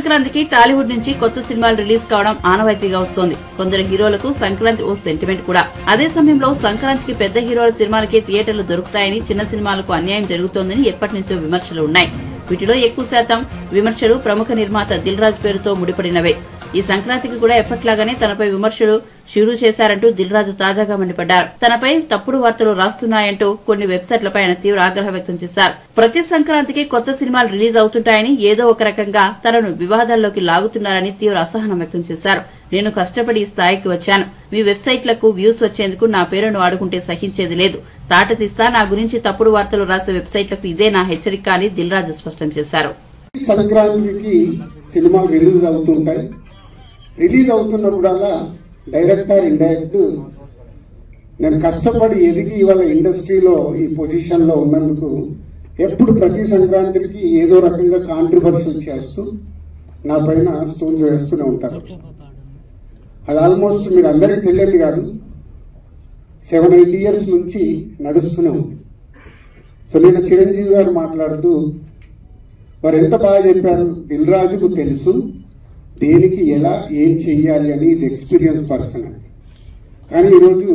సంక్రాంతికి టాలీవుడ్ నుంచి కొత్త సినిమాలు రిలీజ్ కావడం ఆనవాయితీగా వస్తోంది. కొందరు హీరోలకు సంక్రాంతి ఓ సెంటిమెంట్ కూడా. అదే సమయంలో సంక్రాంతికి పెద్ద హీరోల సినిమాలకే థియేటర్లు దొరుకుతాయని, చిన్న సినిమాలకు అన్యాయం జరుగుతోందని ఎప్పటి నుంచో విమర్శలు ఉన్నాయి. వీటిలో ఎక్కువ శాతం విమర్శలు ప్రముఖ నిర్మాత దిల్ రాజు పేరుతో ముడిపడినవే. ఈ సంక్రాంతికి కూడా ఎప్పట్లాగానే తనపై విమర్శలు షురూ చేశారంటూ దిల్ రాజు తాజాగా మండిపడ్డారు. తనపై తప్పుడు వార్తలు రాస్తున్నాయంటూ కొన్ని వెబ్సైట్లపై ఆయన తీవ్ర ఆగ్రహం వ్యక్తం చేశారు. ప్రతి సంక్రాంతికి కొత్త సినిమాలు రిలీజ్ అవుతుంటాయని, ఏదో ఒక రకంగా తనను వివాదాల్లోకి లాగుతున్నారని తీవ్ర అసహనం వ్యక్తం చేశారు. నేను కష్టపడి ఈ స్థాయికి వచ్చాను. మీ వెబ్సైట్లకు వ్యూస్ వచ్చేందుకు నా పేరును వాడుకుంటే సహించేది లేదు. తాట తీస్తా. నా గురించి తప్పుడు వార్తలు రాసే వెబ్సైట్లకు ఇదే నా హెచ్చరిక అని దిల్ రాజు స్పష్టం చేశారు. సంక్రాంతికి సినిమాలు రిలీజ్ అవుతున్నప్పుడల్లా డైరెక్ట్ ఆర్ ఇండైరెక్ట్ నేను కష్టపడి ఎదిగి ఇవాళ ఇండస్ట్రీలో ఈ పొజిషన్ లో ఉన్నందుకు ఎప్పుడు ప్రతి సంక్రాంతికి ఏదో రకంగా కాంట్రిబ్యూషన్ చేస్తూ నా పైన స్టోన్స్ వేస్తూనే ఉంటారు. అది ఆల్మోస్ట్ మీరు అందరికీ తెలియదు కాదు, 7-8 years నుంచి నడుస్తూనే ఉంది. సో నేను చిరంజీవి గారు మాట్లాడుతూ వారు ఎంత బాగా చెప్పారు, దిల్ రాజుకు తెలుసు దేనికి ఎలా ఏం చెయ్యాలి అని, ఇది ఎక్స్పీరియన్స్ పర్సన్ అని. కానీ ఈరోజు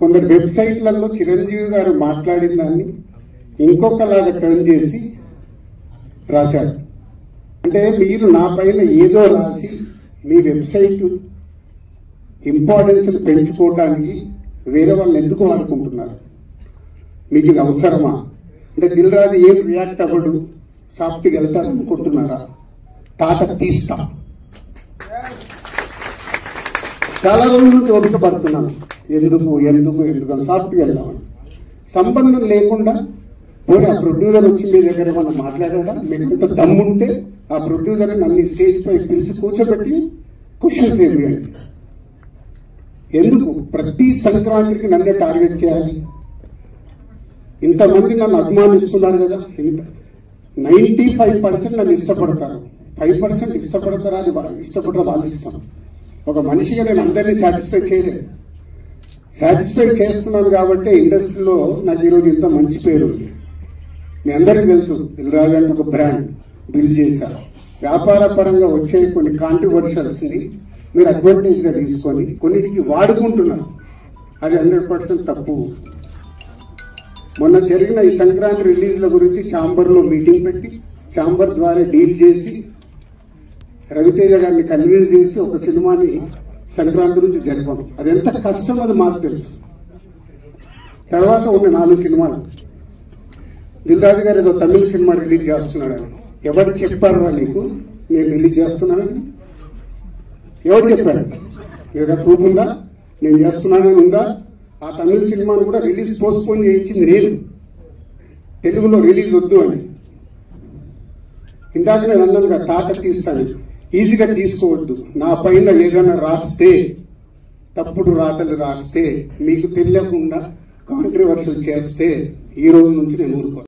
కొందరు వెబ్సైట్లలో చిరంజీవి గారు మాట్లాడిన దాన్ని ఇంకొకలాగా టర్న్ చేసి రాశారు. అంటే మీరు నా పైన ఏదో రాసి మీ వెబ్సైట్ ఇంపార్టెన్స్ పెంచుకోవడానికి వేరే వాళ్ళు ఎందుకు వాడుకుంటున్నారు? మీకు ఇది అవసరమా? అంటే దిల్ రాజు ఏం రియాక్ట్ అవ్వడు, సాఫ్ట్గా వెళ్తారు అనుకుంటున్నారా? తాట తీస్తా. చాలా రోజుల నుంచి ఓపిక పడుతున్నాను. ఎందుకు సాఫ్ట్గా వెళ్దామని. సంబంధం లేకుండా పోనీ ఆ ప్రొడ్యూసర్ వచ్చి మీ దగ్గర ఏమన్నా మాట్లాడాడా? మీకు ఎంత దమ్ముంటే ఆ ప్రొడ్యూసర్ నన్ను స్టేజ్ పై పిలిచి కూర్చోబెట్టి క్వశ్చన్స్ వేయండి. ఎందుకు ప్రతి సంక్రాంతికి నన్నే టార్గెట్ చేయాలి? ఇంతమంది నన్ను అభిమానిస్తున్నారు కదా, 95% నన్ను ఇష్టపడతారు, 5% ఇష్టపడతారా? అది ఇష్టపడరా వాళ్ళు ఇష్టం. ఒక మనిషిగా నేను అందరినీ సాటిస్ఫై చేయలేదు. సాటిస్ఫై చేస్తున్నాను కాబట్టి ఇండస్ట్రీలో నాకు ఈరోజు ఇంత మంచి పేరు ఉంది. మీ అందరికీ తెలుసు, దిల్ రాజు అని ఒక బ్రాండ్ బిల్డ్ చేశారు. వ్యాపార పరంగా వచ్చే కొన్ని కాంట్రివర్షల్స్ ని మీరు అడ్వాంటేజ్ గా తీసుకొని కొన్నిటికి వాడుకుంటున్నారు. అది 100% తప్పు. మొన్న జరిగిన ఈ సంక్రాంతి రిలీజ్ల గురించి ఛాంబర్ లో మీటింగ్ పెట్టి ఛాంబర్ ద్వారా డీల్ చేసి రవితేజ గారిని కన్విన్స్ చేసి ఒక సినిమాని సంక్రాంతి నుంచి జరిపాం. అది ఎంత కష్టం అది మాకు తెలుసు. తర్వాత ఉన్న 4 సినిమాలు దిల్ రాజు గారు ఏదో తమిళ సినిమా రిలీజ్ చేస్తున్నాడని ఎవరు చెప్పారు నీకు నేను రిలీజ్ చేస్తున్నానని? ఎవరు చెప్పారు? ఏదైనా ప్రూఫ్ ఉందా? నేను చేస్తున్నానని ఉందా? ఆ తమిళ సినిమాను కూడా రిలీజ్ పోస్ట్పోన్ చేయించింది నేను, తెలుగులో రిలీజ్ వద్దు అని. ఇందాక నేను అన్నానుగా తాట తీస్తాను, ఈజీగా తీసుకోవద్దు. నా పైన ఏదైనా రాస్తే, తప్పుడు రాతలు రాస్తే, మీకు తెలియకుండా కాంట్రవర్సీ చేస్తే ఈ రోజు నుంచి నేను ఊరుకోను.